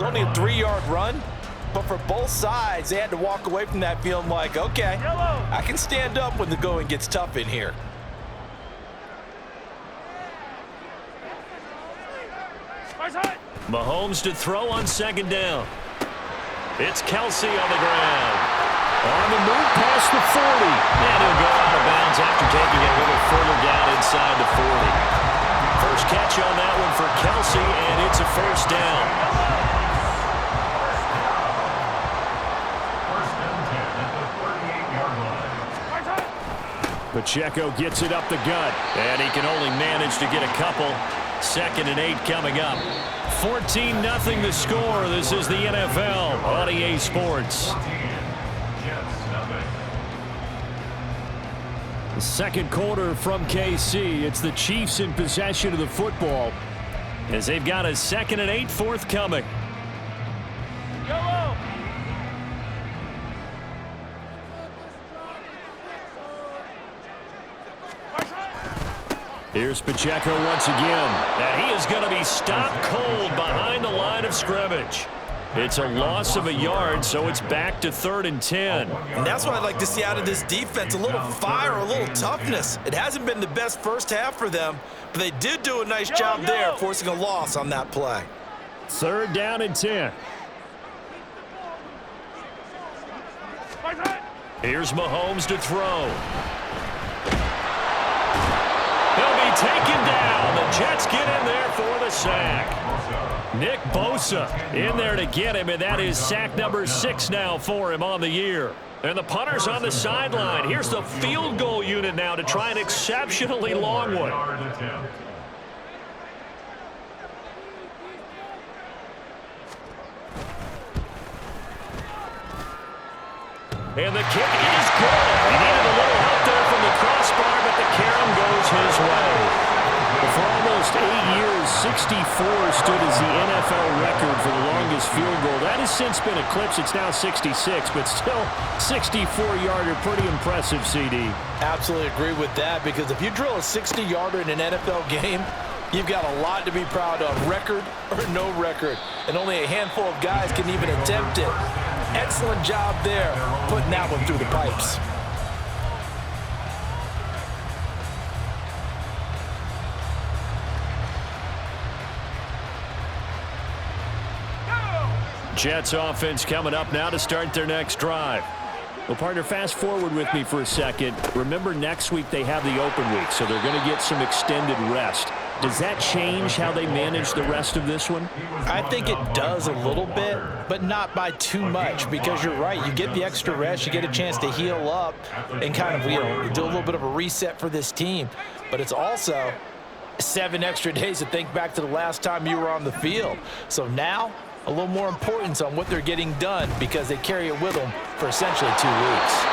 Only a 3-yard run, but for both sides, they had to walk away from that feeling like, okay, I can stand up when the going gets tough in here. Mahomes to throw on second down. It's Kelsey on the ground. On the move past the 40. And he'll go out of bounds after taking it a little further down inside the 40. First catch on that one for Kelsey, and it's a first down. Pacheco gets it up the gut, and he can only manage to get a couple. 2nd and 8 coming up. 14-0 the score. This is the NFL on EA Sports. The second quarter from KC. It's the Chiefs in possession of the football as they've got a 2nd and 8 forthcoming. Here's Pacheco once again. And he is going to be stopped cold behind the line of scrimmage. It's a loss of a yard, so it's back to 3rd and 10. And that's what I'd like to see out of this defense, a little fire, a little toughness. It hasn't been the best first half for them, but they did do a nice job there, forcing a loss on that play. 3rd down and 10. Here's Mahomes to throw. He'll be taken down. The Jets get in there for the sack. Nick Bosa in there to get him, and that is sack number 6 now for him on the year. And the punter's on the sideline. Here's the field goal unit now to try an exceptionally long one. And the kick is good. He needed a little help there from the crossbar, but the carom goes his way. For almost 8 years, 64 stood as the NFL record for the longest field goal. That has since been eclipsed. It's now 66, but still 64-yarder. Pretty impressive, CD. Absolutely agree with that, because if you drill a 60-yarder in an NFL game, you've got a lot to be proud of, record or no record. And only a handful of guys can even attempt it. Excellent job there, putting that one through the pipes. Jets offense coming up now to start their next drive. Well, partner, fast forward with me for a second. Remember, next week they have the open week, so they're going to get some extended rest. Does that change how they manage the rest of this one? I think it does a little bit, but not by too much, because you're right. You get the extra rest. You get a chance to heal up and kind of, do a little bit of a reset for this team. But it's also 7 extra days to think back to the last time you were on the field. So now, a little more importance on what they're getting done, because they carry it with them for essentially 2 weeks.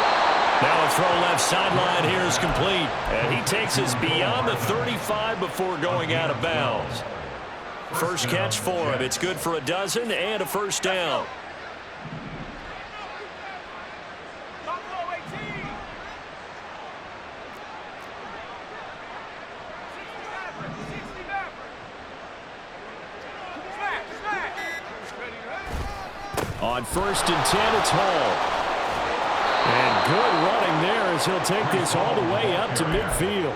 Now a throw left sideline here is complete. And he takes us beyond the 35 before going out of bounds. First catch for him. It's good for a dozen and a first down. On 1st and 10, it's Hall. And good running there as he'll take this all the way up to midfield.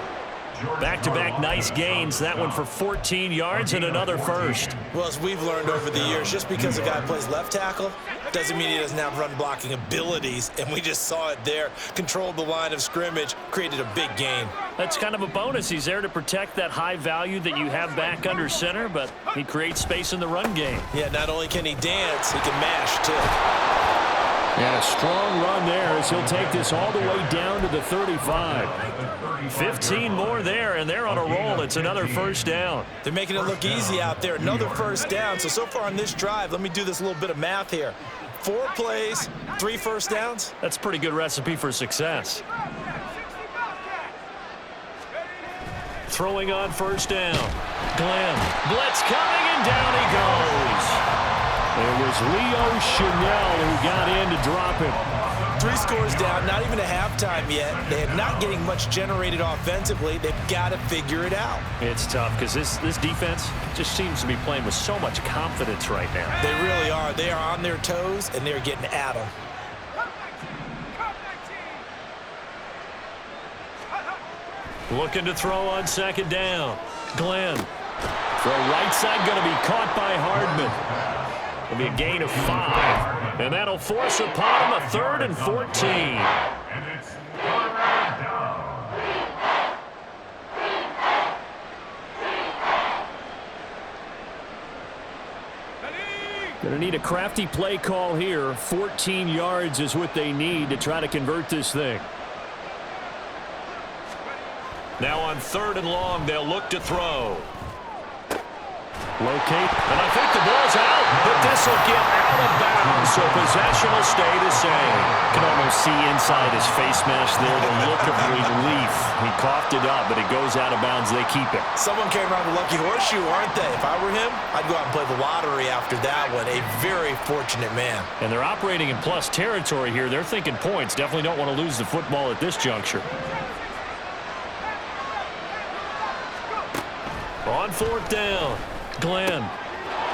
Back-to-back nice gains. That one for 14 yards and another first. Well, as we've learned over the years, just because a guy plays left tackle doesn't mean he doesn't have run-blocking abilities. And we just saw it there. Controlled the line of scrimmage, created a big gain. That's kind of a bonus. He's there to protect that high value that you have back under center, but he creates space in the run game. Yeah, not only can he dance, he can mash, too. And a strong run there as he'll take this all the way down to the 35. 15 more there, and they're on a roll. It's another first down. They're making it look easy out there. Another first down. So far on this drive, let me do this little bit of math here. 4 plays, 3 first downs. That's a pretty good recipe for success. Throwing on first down. Glenn. Blitz coming, and down he goes. It was Leo Chanel who got in to drop him. 3 scores down, not even a halftime yet. They're not getting much generated offensively. They've got to figure it out. It's tough because this defense just seems to be playing with so much confidence right now. They really are. They are on their toes, and they're getting at them. Looking to throw on second down. Glenn. Throw right side going to be caught by Hardman. It'll be a gain of 5. And that'll force upon him a 3rd and 14. And it's quarterback down. Going to need a crafty play call here. 14 yards is what they need to try to convert this thing. Now on 3rd and long, they'll look to throw. Locate, and I think the ball's out, but this will get out of bounds, so possession will stay the same. Can almost see inside his face mask there the look of relief. He coughed it up, but it goes out of bounds. They keep it. Someone came around the lucky horseshoe, aren't they? If I were him, I'd go out and play the lottery after that one. A very fortunate man. And they're operating in plus territory here. They're thinking points. Definitely don't want to lose the football at this juncture. On 4th down, Glenn.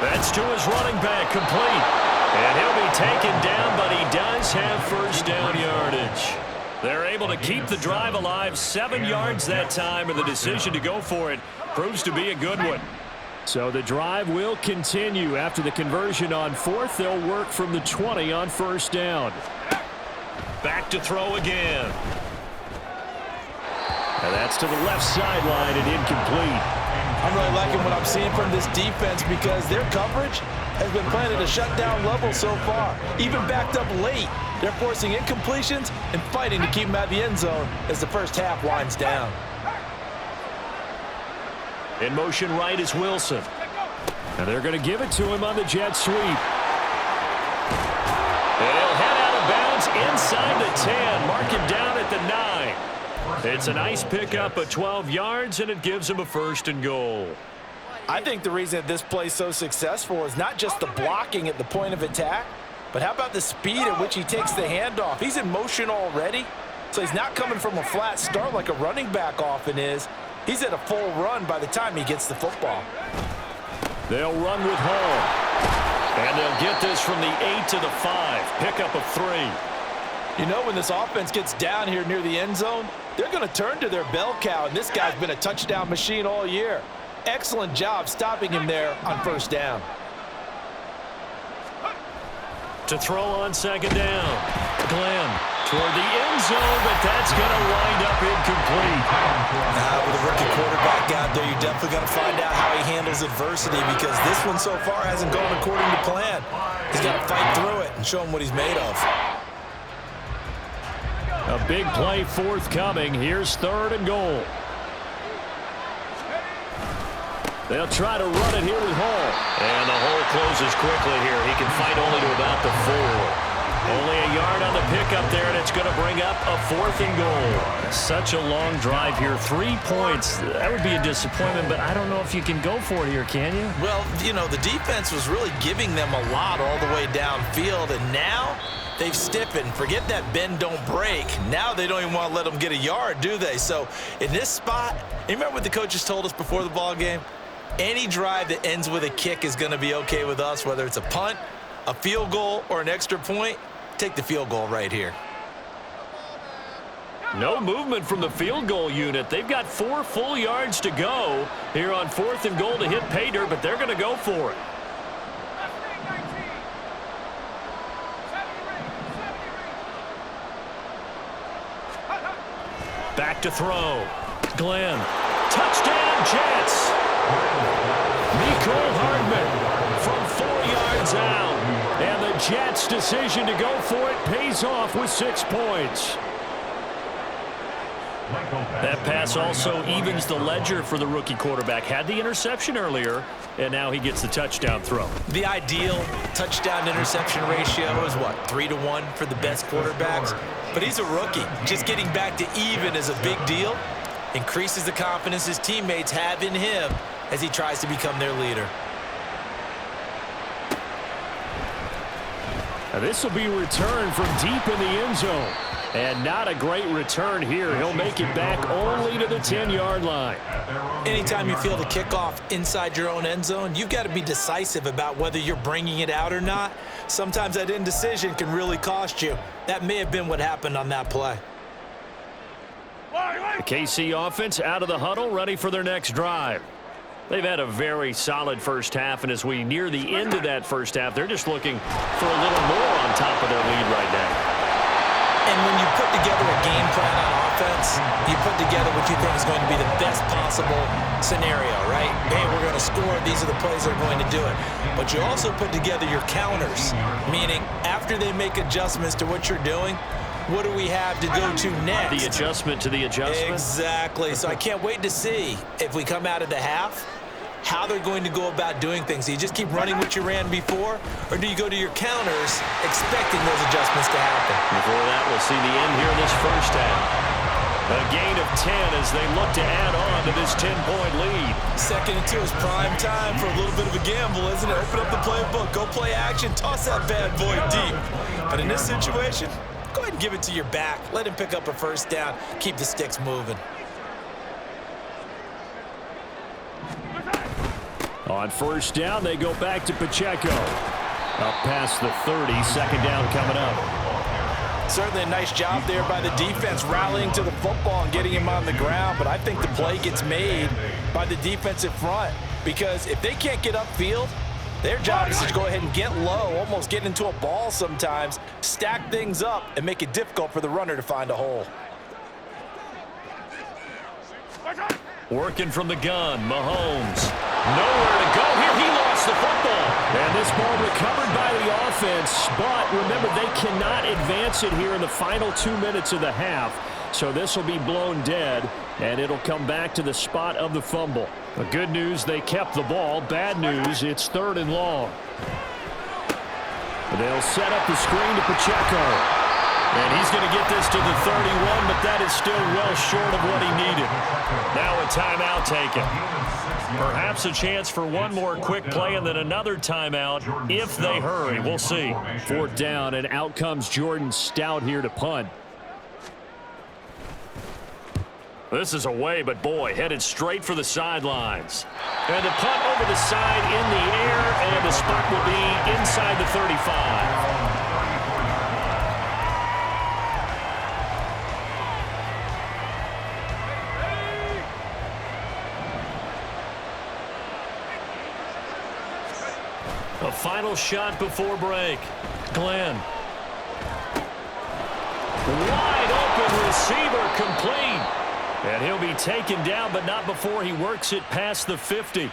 That's to his running back, complete. And he'll be taken down, but he does have first down yardage. They're able to keep the drive alive, 7 yards that time, and the decision to go for it proves to be a good one. So the drive will continue. After the conversion on 4th, they'll work from the 20 on first down. Back to throw again. And that's to the left sideline and incomplete. I'm really liking what I'm seeing from this defense because their coverage has been playing at a shutdown level so far. Even backed up late, they're forcing incompletions and fighting to keep them out of the end zone as the first half winds down. In motion right is Wilson. And they're going to give it to him on the jet sweep. And he'll head out of bounds inside the 10. Mark him down at the 9. It's a nice pickup of 12 yards, and it gives him a 1st and goal. I think the reason that this play is so successful is not just the blocking at the point of attack, but how about the speed at which he takes the handoff? He's in motion already, so he's not coming from a flat start like a running back often is. He's at a full run by the time he gets the football. They'll run with Hall. And they'll get this from the 8 to the 5. Pickup of 3. You know, when this offense gets down here near the end zone, they're going to turn to their bell cow, and this guy's been a touchdown machine all year. Excellent job stopping him there on first down. To throw on second down. Glenn toward the end zone, but that's going to wind up incomplete. With a rookie quarterback out there, you're definitely going to find out how he handles adversity because this one so far hasn't gone according to plan. He's got to fight through it and show him what he's made of. A big play forthcoming. Here's 3rd and goal. They'll try to run it here with Hall. And the hole closes quickly here. He can fight only to about the 4. Only a yard on the pickup there, and it's going to bring up a 4th and goal. Such a long drive here. 3 points. That would be a disappointment, but I don't know if you can go for it here, can you? Well, you know, the defense was really giving them a lot all the way downfield, and now they've stiffened. Forget that bend, don't break. Now they don't even want to let them get a yard, do they? So in this spot, you remember what the coaches told us before the ball game? Any drive that ends with a kick is going to be okay with us, whether it's a punt, a field goal, or an extra point. Take the field goal right here. No movement from the field goal unit. They've got 4 full yards to go here on 4th and goal to hit pay dirt, but they're going to go for it. Back to throw. Glenn. Touchdown, Jets. Mecole Hardman from 4 yards out. And the Jets' decision to go for it pays off with 6 points. That pass also evens the ledger for the rookie quarterback. Had the interception earlier, and now he gets the touchdown throw. The ideal touchdown-interception ratio is, what, 3-to-1 for the best quarterbacks? But he's a rookie. Just getting back to even is a big deal. Increases the confidence his teammates have in him as he tries to become their leader. This will be returned from deep in the end zone. And not a great return here. He'll make it back only to the 10-yard line. Anytime you feel the kickoff inside your own end zone, you've got to be decisive about whether you're bringing it out or not. Sometimes that indecision can really cost you. That may have been what happened on that play. The KC offense out of the huddle, ready for their next drive. They've had a very solid first half, and as we near the end of that first half, they're just looking for a little more on top of their lead right now. And when you put together a game plan on offense, you put together what you think is going to be the best possible scenario, right? Hey, we're going to score. These are the plays that are going to do it. But you also put together your counters, meaning after they make adjustments to what you're doing, what do we have to go to next? The adjustment to the adjustment. Exactly. So I can't wait to see if we come out of the half, how they're going to go about doing things. Do you just keep running what you ran before, or do you go to your counters expecting those adjustments to happen? Before that, we'll see the end here in this first half. A gain of 10 as they look to add on to this 10-point lead. 2nd and 2 is prime time for a little bit of a gamble, isn't it? Open up the playbook, go play action, toss that bad boy deep. But in this situation, go ahead and give it to your back. Let him pick up a first down. Keep the sticks moving. On first down, they go back to Pacheco. Up past the 30, 2nd down coming up. Certainly a nice job there by the defense rallying to the football and getting him on the ground, but I think the play gets made by the defensive front because if they can't get upfield, their job is to go ahead and get low, almost get into a ball sometimes, stack things up, and make it difficult for the runner to find a hole. Working from the gun, Mahomes. Nowhere to go here. He lost the football. And this ball recovered by the offense. But remember, they cannot advance it here in the final 2 minutes of the half. So this will be blown dead, and it'll come back to the spot of the fumble. The good news, they kept the ball. Bad news, it's 3rd and long. They'll set up the screen to Pacheco. And he's going to get this to the 31, but that is still well short of what he needed. Now a timeout taken. Perhaps a chance for one more quick play and then another timeout if they hurry. We'll see. 4th down, and out comes Jordan Stout here to punt. This is away, but boy, headed straight for the sidelines. And the punt over the side in the air, and the spot will be inside the 35. A final shot before break. Glenn. Wide open receiver complete. And he'll be taken down, but not before he works it past the 50.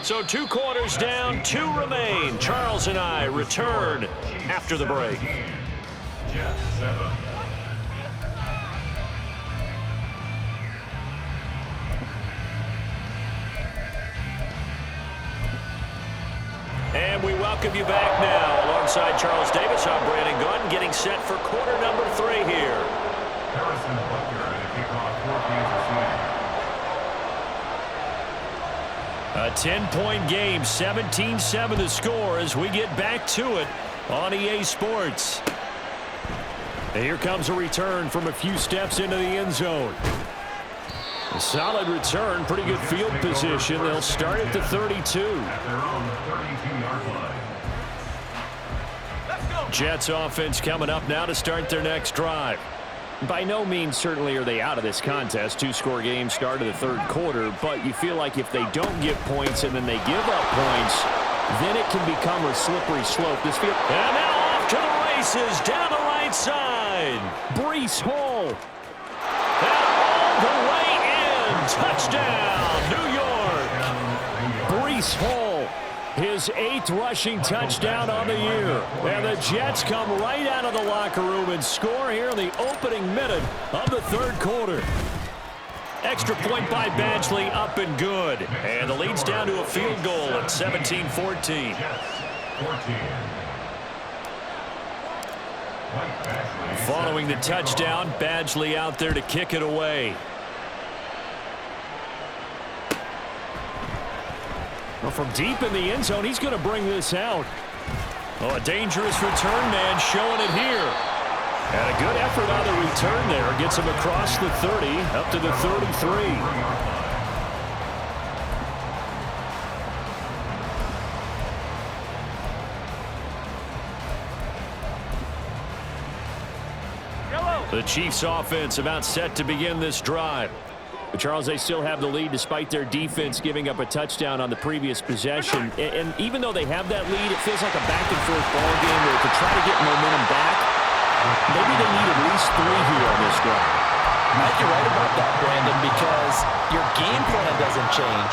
So 2 quarters down, 2 remain. Charles and I return after the break. And we welcome you back now. Alongside Charles Davis, I'm Brandon Gunn, getting set for quarter number 3 here. Harrison Butker to kick off for Kansas City. A 10-point game, 17-7 the score as we get back to it on EA Sports. And here comes a return from a few steps into the end zone. A solid return, pretty good field position. They'll start at the 32. At their own 32-yard line. Jets offense coming up now to start their next drive. By no means certainly are they out of this contest. 2-score game start of the 3rd quarter, but you feel like if they don't get points and then they give up points, then it can become a slippery slope. This field, and now off to the races down the right side. Breece Hall. And all the way in. Touchdown, New York. Breece Hall. His 8th rushing touchdown on the year. And the Jets come right out of the locker room and score here in the opening minute of the 3rd quarter. Extra point by Badgley, up and good. And the lead's down to a field goal at 17-14. Following the touchdown, Badgley out there to kick it away. Well, from deep in the end zone, he's going to bring this out. Oh, a dangerous return man showing it here. And a good effort on the return there. Gets him across the 30, up to the 33. The Chiefs offense about set to begin this drive. But Charles, they still have the lead despite their defense giving up a touchdown on the previous possession. And even though they have that lead, it feels like a back-and-forth ball game where to try to get momentum back, maybe they need at least 3 here on this drive. I think you're right about that, Brandon, because your game plan doesn't change.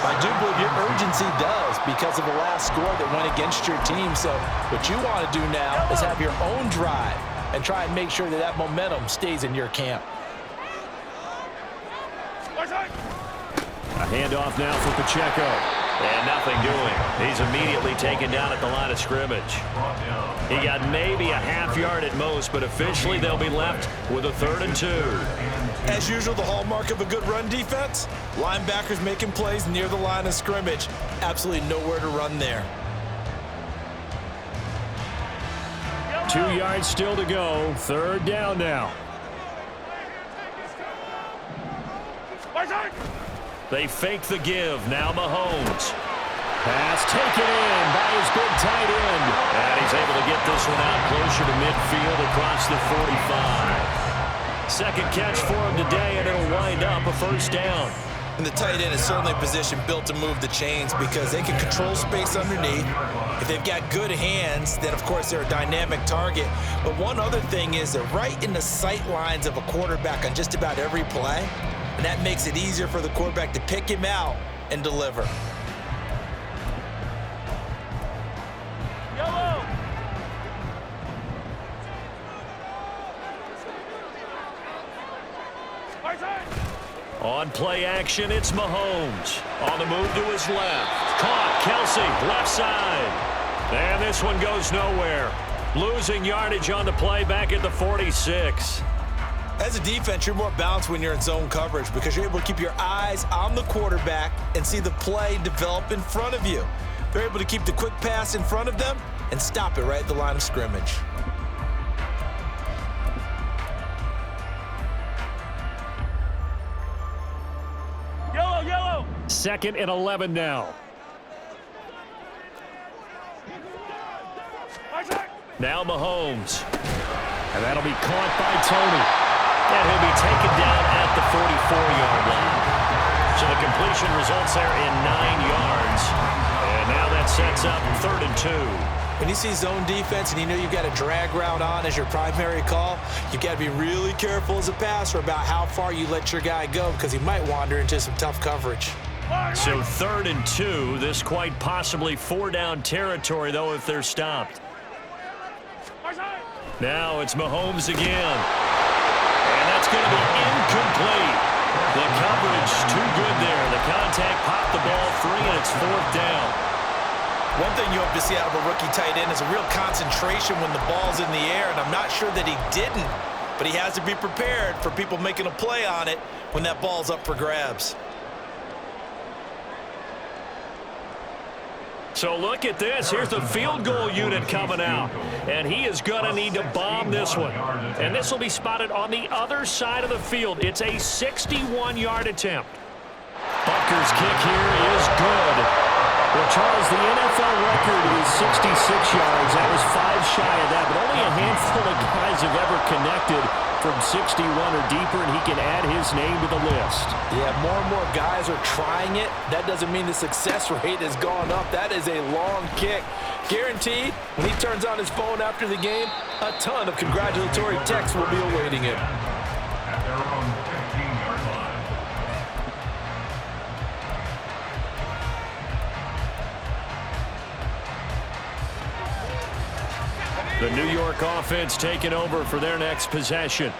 I do believe your urgency does because of the last score that went against your team. So what you want to do now is have your own drive and try and make sure that that momentum stays in your camp. A handoff now for Pacheco. And nothing doing. He's immediately taken down at the line of scrimmage. He got maybe a half yard at most, but officially they'll be left with a 3rd and 2. As usual, the hallmark of a good run defense, linebackers making plays near the line of scrimmage. Absolutely nowhere to run there. 2 yards still to go. 3rd down now. They fake the give. Now Mahomes. Pass taken in by his big tight end. And he's able to get this one out closer to midfield across the 45. Second catch for him today, and it'll wind up a 1st down. And the tight end is certainly a position built to move the chains because they can control space underneath. If they've got good hands, then, of course, they're a dynamic target. But one other thing is they're right in the sight lines of a quarterback on just about every play. And that makes it easier for the quarterback to pick him out and deliver. Yellow. On play action, it's Mahomes. On the move to his left. Caught. Kelsey, left side. And this one goes nowhere. Losing yardage on the play back at the 46. As a defense, you're more balanced when you're in zone coverage because you're able to keep your eyes on the quarterback and see the play develop in front of you. They're able to keep the quick pass in front of them and stop it right at the line of scrimmage. Yellow, yellow. 2nd and 11 now. Now Mahomes. And that'll be caught by Tony. And he'll be taken down at the 44-yard line. So the completion results there in 9 yards. And now that sets up 3rd and 2. When you see zone defense and you know you've got a drag route on as your primary call, you've got to be really careful as a passer about how far you let your guy go because he might wander into some tough coverage. So 3rd and 2. This quite possibly 4-down territory, though, if they're stopped. Now it's Mahomes again. And that's going to be incomplete. The coverage too good there. The contact popped the ball free, and it's 4th down. One thing you hope to see out of a rookie tight end is a real concentration when the ball's in the air, and I'm not sure that he didn't, but he has to be prepared for people making a play on it when that ball's up for grabs. So look at this. Here's the field goal unit coming out. And he is going to need to bomb this one. And this will be spotted on the other side of the field. It's a 61-yard attempt. Butker's kick here is good. Well, Charles, the NFL record is 66 yards. That was 5 shy of that, but only a handful of guys have ever connected from 61 or deeper, and he can add his name to the list. Yeah, more and more guys are trying it. That doesn't mean the success rate has gone up. That is a long kick. Guaranteed, when he turns on his phone after the game, a ton of congratulatory texts will be awaiting him. At their own 15-yard line. The New York offense taking over for their next possession.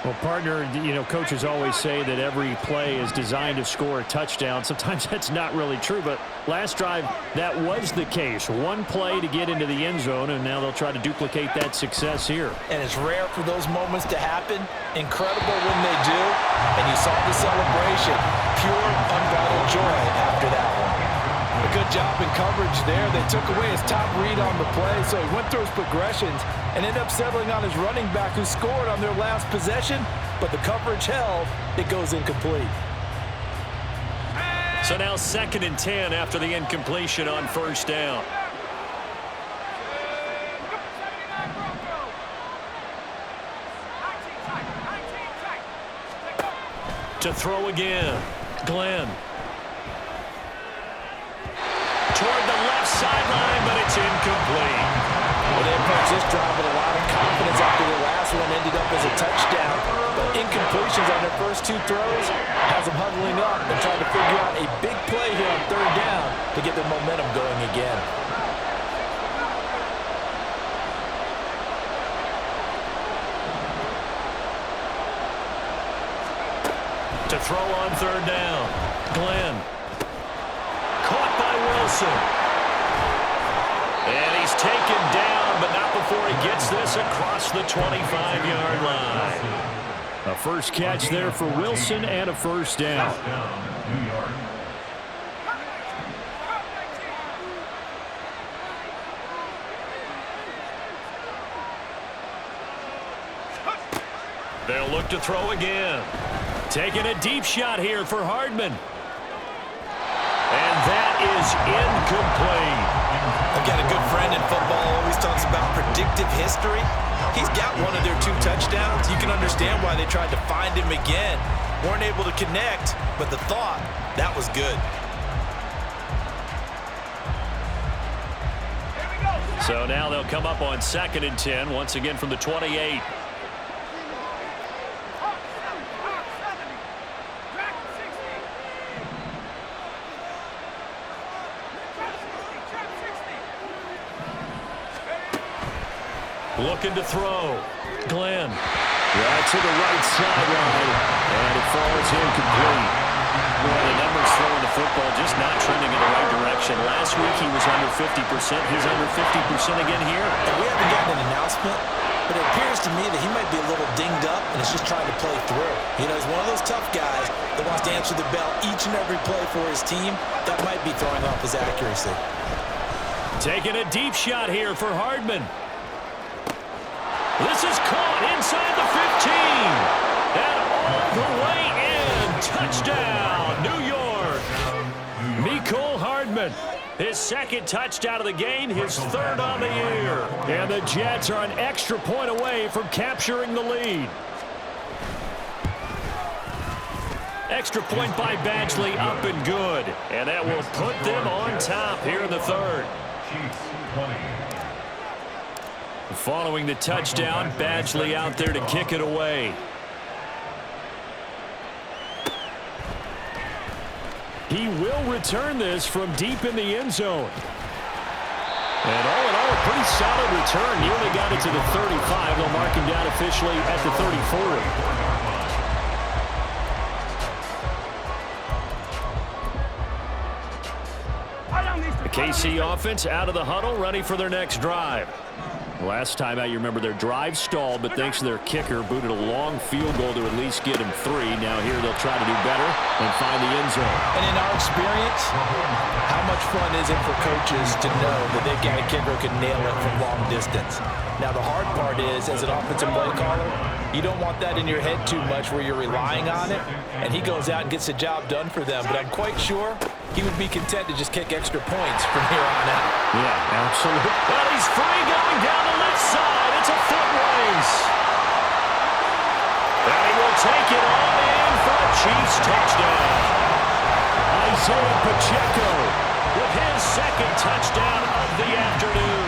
Well, partner, you know, coaches always say that every play is designed to score a touchdown. Sometimes that's not really true, but last drive, that was the case. One play to get into the end zone, and now they'll try to duplicate that success here. And it's rare for those moments to happen. Incredible when they do. And you saw the celebration. Pure, unbridled joy after that one. A good good job in coverage there. They took away his top read on the play, so he went through his progressions and ended up settling on his running back who scored on their last possession, but the coverage held. It goes incomplete. So now 2nd and 10 after the incompletion on 1st down. To throw again, Glenn. Toward the left sideline, but it's incomplete. Well, they approached this drive with a lot of confidence after the last one ended up as a touchdown. But incompletions on their first 2 throws has them huddling up and trying to figure out a big play here on 3rd down to get their momentum going again. To throw on 3rd down, Glenn. Caught by Wilson. And he's taken down, but not before he gets this across the 25-yard line. A first catch there for Wilson and a 1st down. 2 yards. They'll look to throw again. Taking a deep shot here for Hardman. And that is incomplete. I've got a good friend in football who always talks about predictive history. He's got one of their 2 touchdowns. You can understand why they tried to find him again. Weren't able to connect, but the thought, that was good. So now they'll come up on 2nd and 10, once again from the 28. Looking to throw. Glenn. Right to the right sideline. And it falls incomplete. Well, the numbers throwing the football just not trending in the right direction. Last week he was under 50%. He's under 50% again here. And we haven't gotten an announcement, but it appears to me that he might be a little dinged up and is just trying to play through. You know, he's one of those tough guys that wants to answer the bell each and every play for his team. That might be throwing off his accuracy. Taking a deep shot here for Hardman. This is caught inside the 15. And all the way in. Touchdown, New York. Mecole Hardman. His 2nd touchdown of the game, his 3rd on the year. And the Jets are an extra point away from capturing the lead. Extra point by Badgley, up and good. And that will put them on top here in the 3rd. Chiefs 20. Following the touchdown, Badgley out there to kick it away. He will return this from deep in the end zone. And all in all, a pretty solid return. Nearly got it to the 35. They'll mark him down officially at the 34. The KC offense out of the huddle, ready for their next drive. Last time out, you remember their drive stalled, but thanks to their kicker, booted a long field goal to at least get him 3. Now here they'll try to do better and find the end zone. And in our experience, how much fun is it for coaches to know that they've got a kicker who can nail it from long distance? Now the hard part is, as an offensive play caller, you don't want that in your head too much where you're relying on it, and he goes out and gets the job done for them. But I'm quite sure he would be content to just kick extra points from here on out. Yeah, absolutely. Well, he's free going down the left side. It's a foot race. And he will take it on in for a Chiefs touchdown. Isaiah Pacheco with his 2nd touchdown of the afternoon.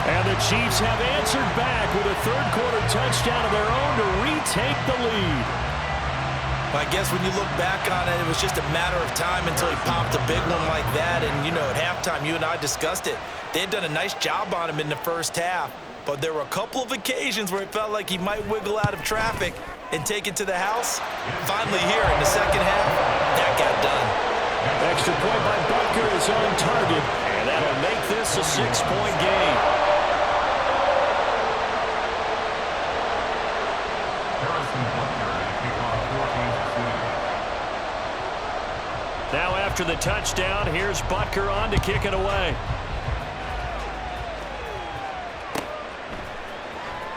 And the Chiefs have answered back with a 3rd quarter touchdown of their own to retake the lead. I guess when you look back on it, it was just a matter of time until he popped a big one like that. And, you know, at halftime, you and I discussed it. They had done a nice job on him in the first half. But there were a couple of occasions where it felt like he might wiggle out of traffic and take it to the house. Finally here in the second half, that got done. Extra point by Butker is on target. And that'll make this a 6-point game. after the touchdown. Here's Butker on to kick it away.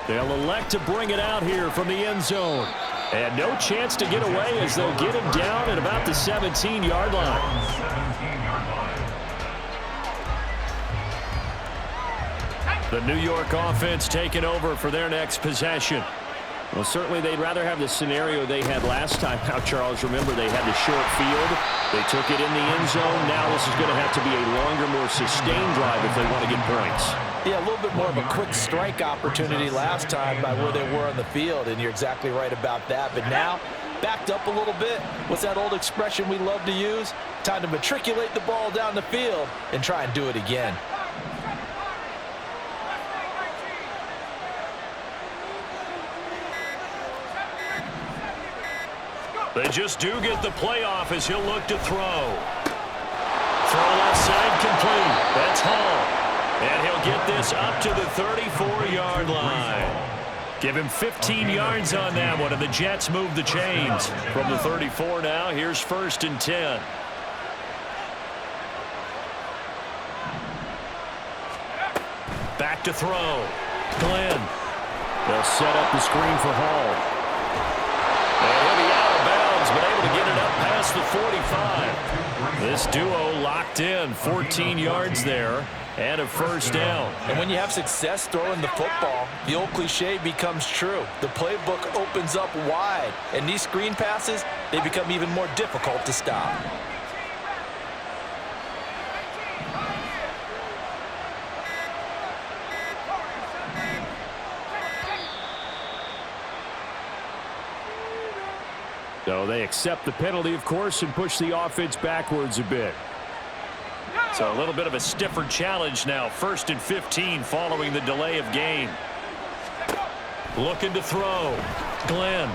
They'll elect to bring it out here from the end zone. And no chance to get away as they'll get him down at about the 17-yard line. The New York offense taking over for their next possession. Well, certainly they'd rather have the scenario they had last time out, Charles. Remember, they had the short field. They took it in the end zone. Now this is going to have to be a longer, more sustained drive if they want to get points. Yeah, a little bit more of a quick strike opportunity last time by where they were on the field, and you're exactly right about that. But now, backed up a little bit. What's that old expression we love to use? Time to matriculate the ball down the field and try and do it again. They just do get the playoff as he'll look to throw. Throw left side complete. That's Hall. And he'll get this up to the 34-yard line. Give him 15 yards on that one, and the Jets move the chains. From the 34 now, here's 1st and 10. Back to throw. Glenn. They'll set up the screen for Hall. And he'll be out of bounds, but able to get it up past the 45. This duo locked in, 14 yards there, and a 1st down. And when you have success throwing the football, the old cliche becomes true. The playbook opens up wide, and these screen passes, they become even more difficult to stop. So they accept the penalty, of course, and push the offense backwards a bit. So a little bit of a stiffer challenge now. 1st and 15 following the delay of game. Looking to throw. Glenn.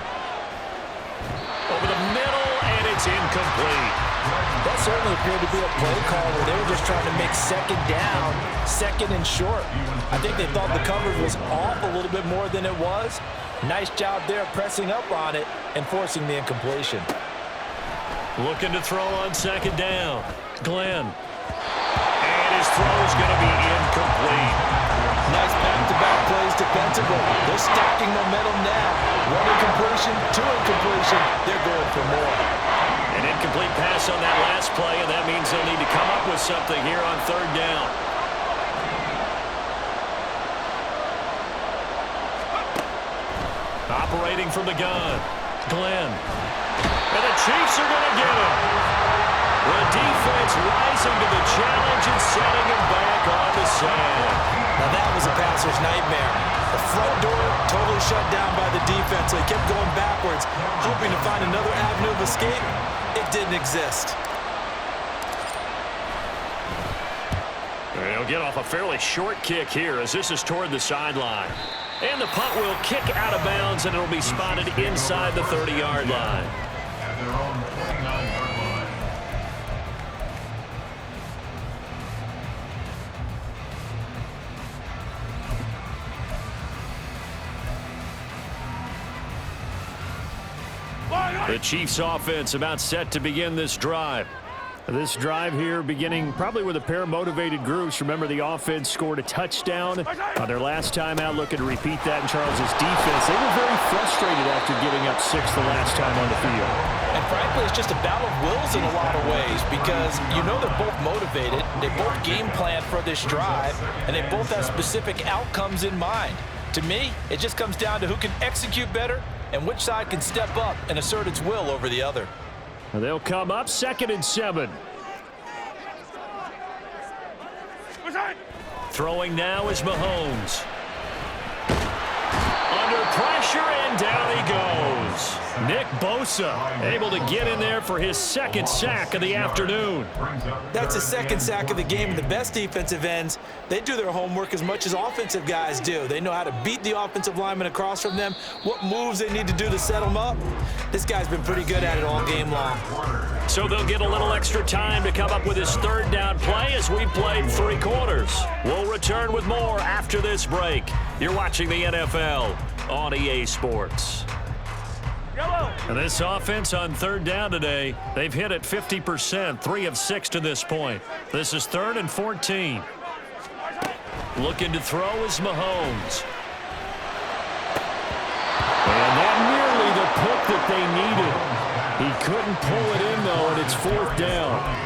Over the middle, and it's incomplete. That certainly appeared to be a play call where they were just trying to make 2nd down, 2nd and short. I think they thought the coverage was off a little bit more than it was. Nice job there pressing up on it and forcing the incompletion. Looking to throw on 2nd down. Glenn. And his throw's going to be incomplete. Nice back-to-back plays defensively. They're stacking momentum now. 1 incompletion, 2 incompletion. They're going for more. An incomplete pass on that last play, and that means they'll need to come up with something here on 3rd down. Operating from the gun. Glenn. And the Chiefs are going to get him. The defense rising to the challenge and setting him back on the sand. Now that was a passer's nightmare. The front door totally shut down by the defense. They kept going backwards, hoping to find another avenue of escape. It didn't exist. They'll get off a fairly short kick here as this is toward the sideline. And the punt will kick out of bounds, and it'll be spotted inside the 30-yard line. At their own 29-yard line. The Chiefs offense about set to begin this drive. This drive here beginning probably with a pair of motivated groups. Remember, the offense scored a touchdown on their last time out. Looking to repeat that in Charles's defense. They were very frustrated after giving up 6 the last time on the field. And frankly, it's just a battle of wills in a lot of ways because you know they're both motivated. They both game plan for this drive, and they both have specific outcomes in mind. To me, it just comes down to who can execute better and which side can step up and assert its will over the other. They'll come up 2nd and 7. Throwing now is Mahomes. Under pressure, and down he goes. Nick Bosa able to get in there for his 2nd sack of the afternoon. That's his 2nd sack of the game. And the best defensive ends, they do their homework as much as offensive guys do. They know how to beat the offensive lineman across from them, what moves they need to do to set them up. This guy's been pretty good at it all game long. So they'll get a little extra time to come up with his 3rd down play as we played 3 quarters. We'll return with more after this break. You're watching the NFL on EA Sports. And this offense on third down today, they've hit it 50%, 3 of 6 to this point. This is 3rd and 14. Looking to throw is Mahomes. And that nearly the pick that they needed. He couldn't pull it in, though, and it's 4th down.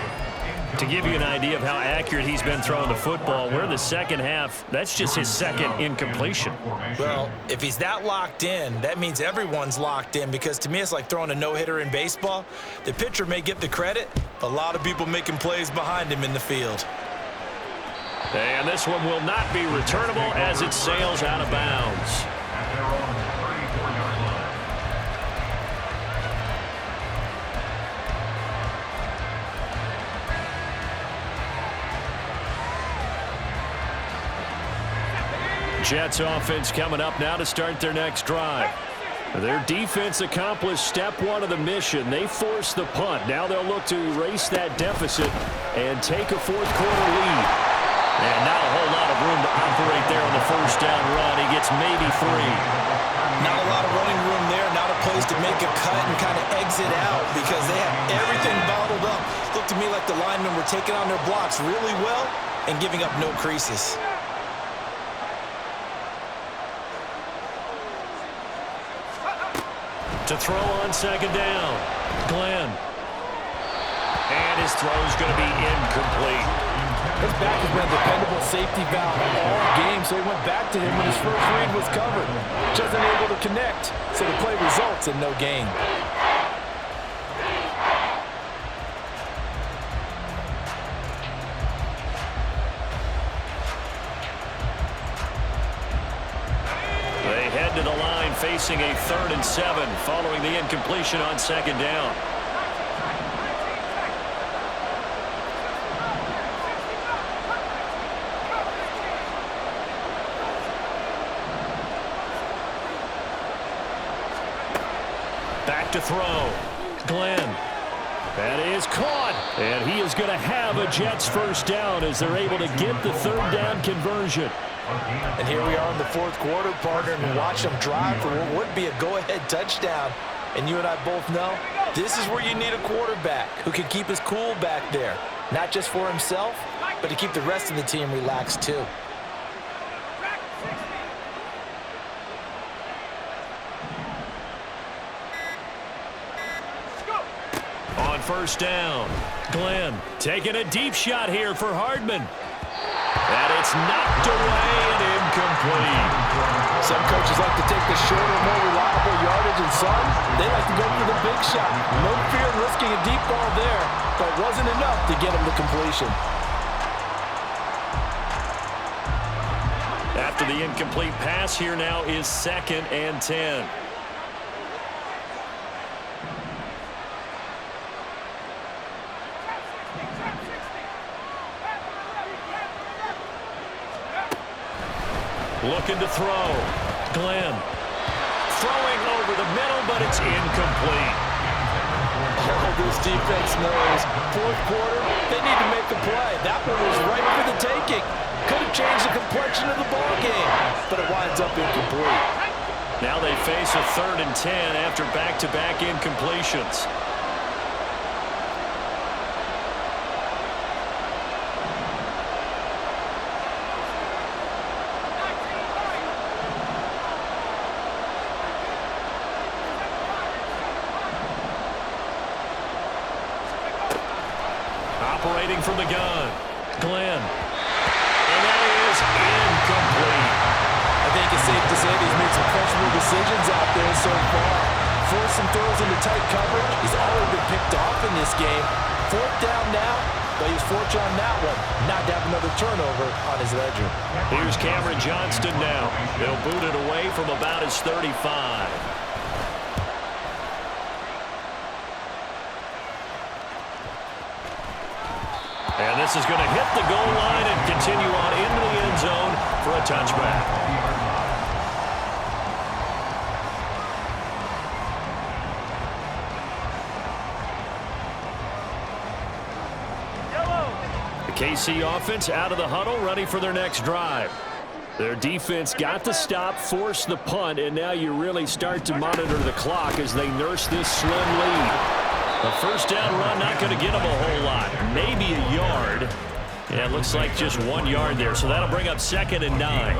To give you an idea of how accurate he's been throwing the football, we're in the second half. That's just his 2nd incompletion. Well, if he's that locked in, that means everyone's locked in, because to me it's like throwing a no-hitter in baseball. The pitcher may get the credit, but a lot of people making plays behind him in the field. And this one will not be returnable as it sails out of bounds. At their own 34-yard line. Jets offense coming up now to start their next drive. Their defense accomplished step 1 of the mission. They forced the punt. Now they'll look to erase that deficit and take a 4th quarter lead. And not a whole lot of room to operate there on the 1st down run. He gets maybe 3. Not a lot of running room there, not a place to make a cut and kind of exit out, because they have everything bottled up. Looked to me like the linemen were taking on their blocks really well and giving up no creases. To throw on 2nd down, Glenn. And his throw's going to be incomplete. His back has been a dependable safety valve all game, so he went back to him when his first read was covered. Just unable to connect, so the play results in no gain. They head to the line facing a 3rd and 7 following the incompletion on 2nd down. Back to throw. Glenn. That is caught. And he is going to have a Jets 1st down as they're able to get the 3rd down conversion. And here we are in the 4th quarter, partner, and watch them drive for what would be a go-ahead touchdown. And you and I both know this is where you need a quarterback who can keep his cool back there, not just for himself, but to keep the rest of the team relaxed too. On 1st down, Glenn taking a deep shot here for Hardman. And it's knocked away and incomplete. Some coaches like to take the shorter, more reliable yardage, and some, they like to go for the big shot. No fear in risking a deep ball there, but it wasn't enough to get him to completion. After the incomplete pass, here now is 2nd and 10. Looking to throw. Glenn. Throwing over the middle, but it's incomplete. Oh, this defense knows. 4th quarter, they need to make the play. That one was right for the taking. Could have changed the complexion of the ball game, but it winds up incomplete. Now they face a 3rd and 10 after back-to-back incompletions. Operating from the gun, Glenn. And that is incomplete. I think it's safe to say he's made some questionable decisions out there so far. Forced some throws into tight coverage. He's already been picked off in this game. 4th down now, but he's fortunate on that one not to have another turnover on his ledger. Here's Cameron Johnston now. He'll boot it away from about his 35. And this is going to hit the goal line and continue on into the end zone for a touchback. The KC offense out of the huddle, ready for their next drive. Their defense got the stop, forced the punt, and now you really start to monitor the clock as they nurse this slim lead. A first down run not going to get them a whole lot. Maybe a yard. Yeah, it looks like just 1 yard there, so that'll bring up 2nd and 9.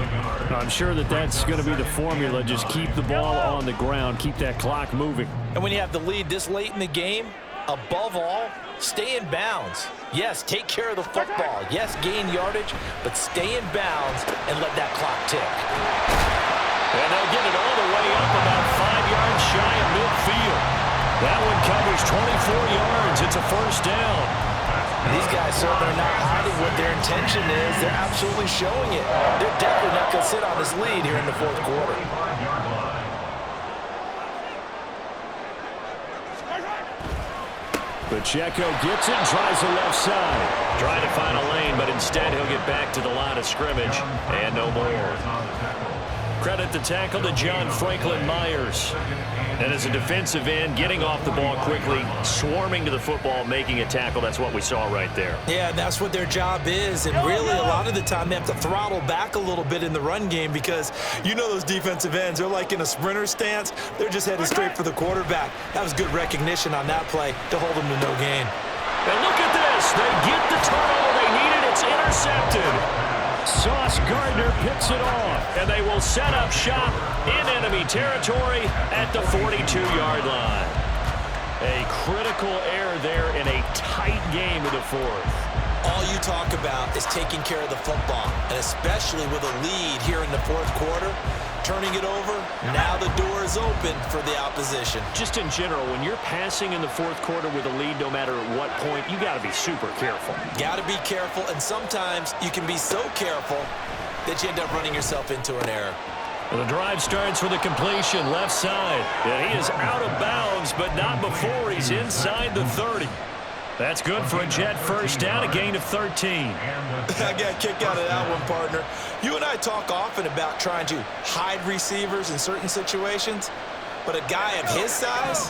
I'm sure that's going to be the formula. Just keep the ball on the ground, keep that clock moving. And when you have the lead this late in the game, above all, stay in bounds. Yes, take care of the football. Yes, gain yardage, but stay in bounds and let that clock tick. And they'll get it all the way up about 5 yards shy of midfield. That one covers 24 yards. It's a first down. These guys certainly are not hiding what their intention is. They're absolutely showing it. They're definitely not going to sit on this lead here in the fourth quarter. Pacheco gets it, tries the left side. Trying to find a lane, but instead he'll get back to the line of scrimmage. And no more. Credit the tackle to John Franklin Myers. And as a defensive end, getting off the ball quickly, swarming to the football, making a tackle. That's what we saw right there. Yeah, that's what their job is. And really, a lot of the time, they have to throttle back a little bit in the run game because you know those defensive ends, they're like in a sprinter stance. They're just headed straight for the quarterback. That was good recognition on that play to hold them to no gain. And look at this. They get the turnover they needed. It's intercepted. Sauce Gardner picks it off, and they will set up shop in enemy territory at the 42-yard line. A critical error there in a tight game of the fourth. All you talk about is taking care of the football, and especially with a lead here in the fourth quarter, turning it over, now the door is open for the opposition. Just in general, when you're passing in the fourth quarter with a lead, no matter at what point, you got to be super careful. Got to be careful, and sometimes you can be so careful that you end up running yourself into an error. Well, the drive starts with a completion left side. And he is out of bounds, but not before he's inside the 30. That's good for a Jet first down, a gain of 13. I got a kick out of that one, partner. You and I talk often about trying to hide receivers in certain situations, but a guy of his size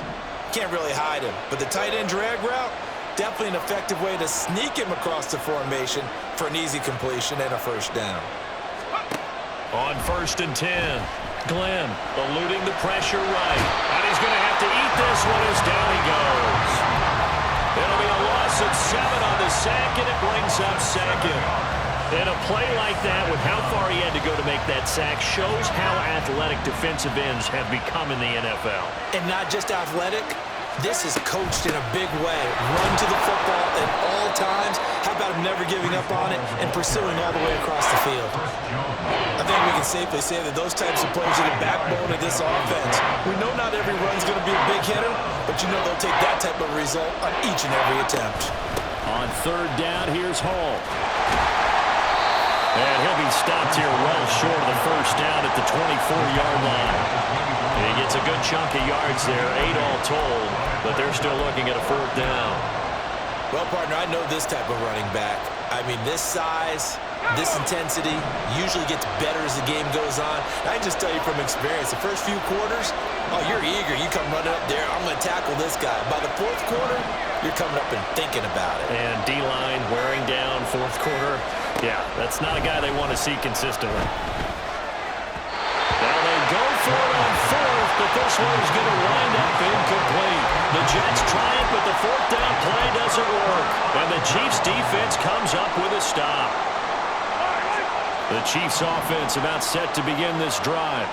can't really hide him. But the tight end drag route, definitely an effective way to sneak him across the formation for an easy completion and a first down. On 1st and 10, Glenn eluding the pressure right. And he's going to have to eat this one as down he goes. It'll be a loss of 7 on the sack, and it brings up 2nd. And a play like that, with how far he had to go to make that sack, shows how athletic defensive ends have become in the NFL. And not just athletic, this is coached in a big way. Run to the football at all times. How about him never giving up on it and pursuing all the way across the field? I think we can safely say that those types of plays are the backbone of this offense. We know not every run's going to be a big hitter, but you know they'll take that type of result on each and every attempt. On 3rd down, here's Hall. And he'll be stopped here well short of the first down at the 24-yard line. And he gets a good chunk of yards there, 8 all told, but they're still looking at a 4th down. Well, partner, I know this type of running back. I mean, this size, this intensity usually gets better as the game goes on. I can just tell you from experience, the first few quarters, oh, you're eager. You come running up there, I'm going to tackle this guy. By the 4th quarter, you're coming up and thinking about it. And D-line wearing down 4th quarter. Yeah, that's not a guy they want to see consistently. Now they go for it on 4th, but this one's going to wind up incomplete. The Jets try it, but the 4th down play doesn't work. And the Chiefs defense comes up with a stop. The Chiefs offense about set to begin this drive.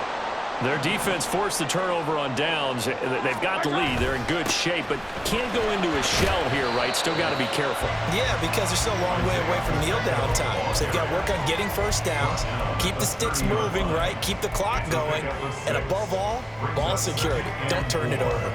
Their defense forced the turnover on downs. They've got the lead. They're in good shape, but can't go into a shell here, right? Still got to be careful. Yeah, because they're still a long way away from kneel down times. They've got to work on getting first downs, keep the sticks moving, right? Keep the clock going, and above all, ball security. Don't turn it over.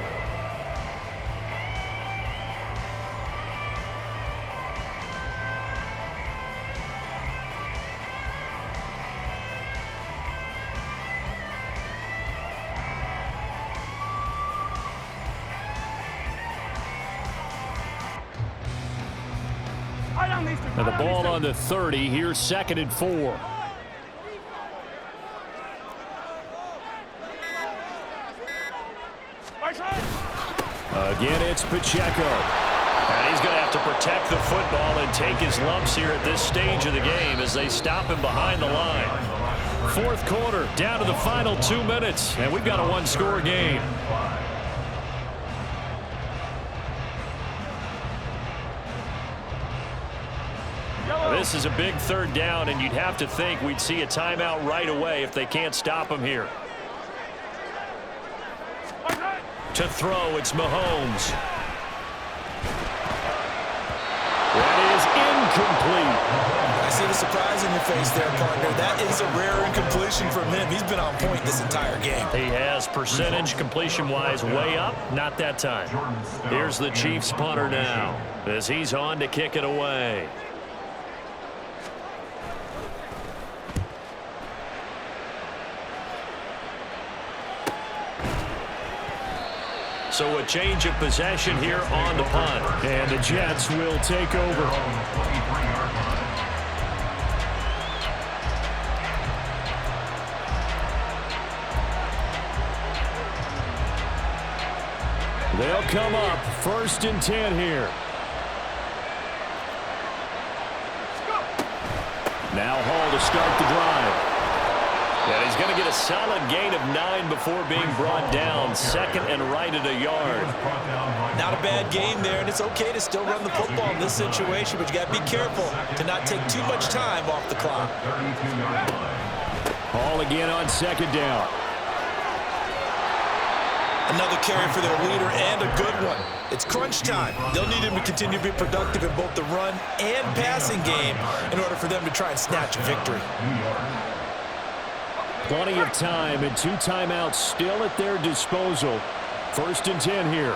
Now the ball on the 30. Here's 2nd and 4. Again, it's Pacheco. And he's going to have to protect the football and take his lumps here at this stage of the game as they stop him behind the line. fourth quarter, down to the final 2 minutes, and we've got a one-score game. This is a big third down, and you'd have to think we'd see a timeout right away if they can't stop him here. To throw, it's Mahomes. That is incomplete. I see the surprise in your face there, partner. That is a rare incompletion from him. He's been on point this entire game. He has percentage completion-wise way up. Not that time. Here's the Chiefs punter now as he's on to kick it away. So a change of possession here on the punt. And the Jets will take over. They'll come up 1st and 10 here. Now Hall to start the drive. And he's going to get a solid gain of 9 before being brought down. 2nd and right at a yard. Not a bad game there, and it's okay to still run the football in this situation, but you got to be careful to not take too much time off the clock. Hall again on 2nd down. Another carry for their leader and a good one. It's crunch time. They'll need him to continue to be productive in both the run and passing game in order for them to try and snatch a victory. Plenty of time and 2 timeouts still at their disposal. 1st and 10 here.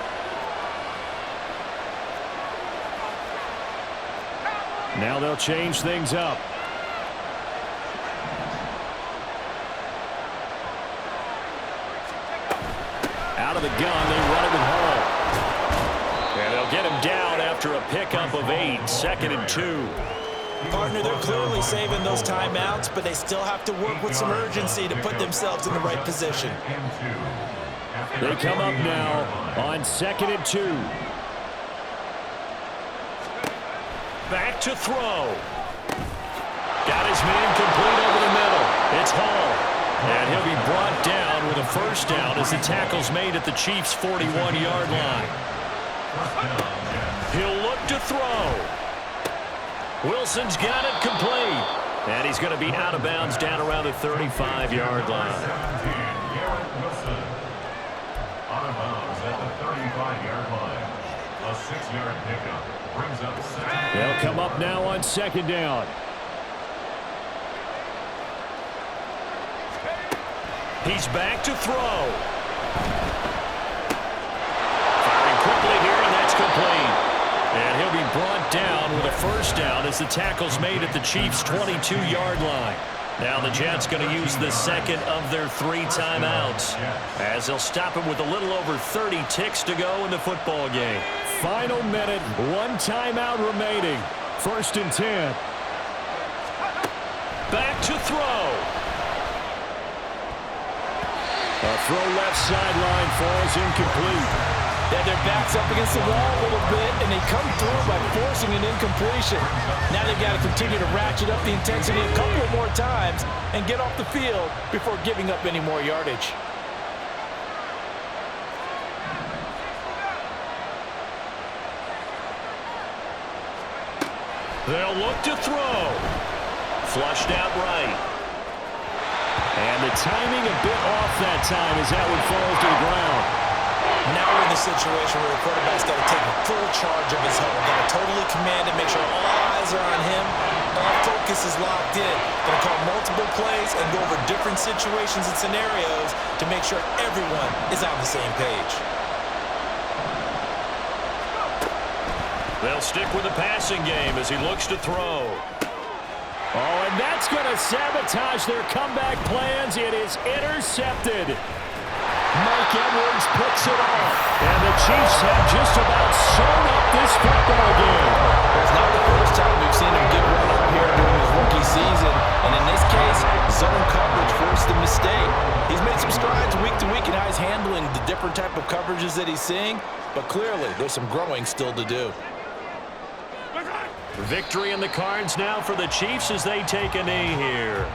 Now they'll change things up. Out of the gun, they run it with Hall. And they'll get him down after a pickup of 8. 2nd and 2. Partner, they're clearly saving those timeouts, but they still have to work with some urgency to put themselves in the right position. They come up now on 2nd and 2. Back to throw. Got his man complete over the middle. It's Hall. And he'll be brought down with a 1st down as the tackle's made at the Chiefs' 41-yard line. He'll look to throw. Wilson's got it complete. And he's going to be out of bounds down around the 35-yard line. Wilson out of bounds at the 35-yard line. A 6-yard pickup brings up 2nd. They'll come up now on 2nd down. He's back to throw. Firing quickly here, and that's complete. And he'll be brought down with a 1st down as the tackle's made at the Chiefs' 22-yard line. Now the Jets going to use the 2nd of their 3 timeouts as they'll stop him with a little over 30 ticks to go in the football game. Final minute, 1 timeout remaining. 1st and 10. Back to throw. A throw left sideline falls incomplete. Yeah, their back's up against the wall a little bit, and they come through by forcing an incompletion. Now they've got to continue to ratchet up the intensity a couple of more times and get off the field before giving up any more yardage. They'll look to throw. Flushed out right. And the timing a bit off that time as that one falls to the ground. Now we're in the situation where the quarterback's got to take full charge of his home. Got to totally command it, make sure all eyes are on him. All focus is locked in. Going to call multiple plays and go over different situations and scenarios to make sure everyone is on the same page. They'll stick with the passing game as he looks to throw. Oh, and that's going to sabotage their comeback plans. It is intercepted. Mike Edwards picks it off. And the Chiefs have just about sewn up this football game. It's not the first time we've seen him get run up here during his rookie season. And in this case, zone coverage forced the mistake. He's made some strides week to week in how he's handling the different type of coverages that he's seeing. But clearly, there's some growing still to do. Victory in the cards now for the Chiefs as they take a knee here.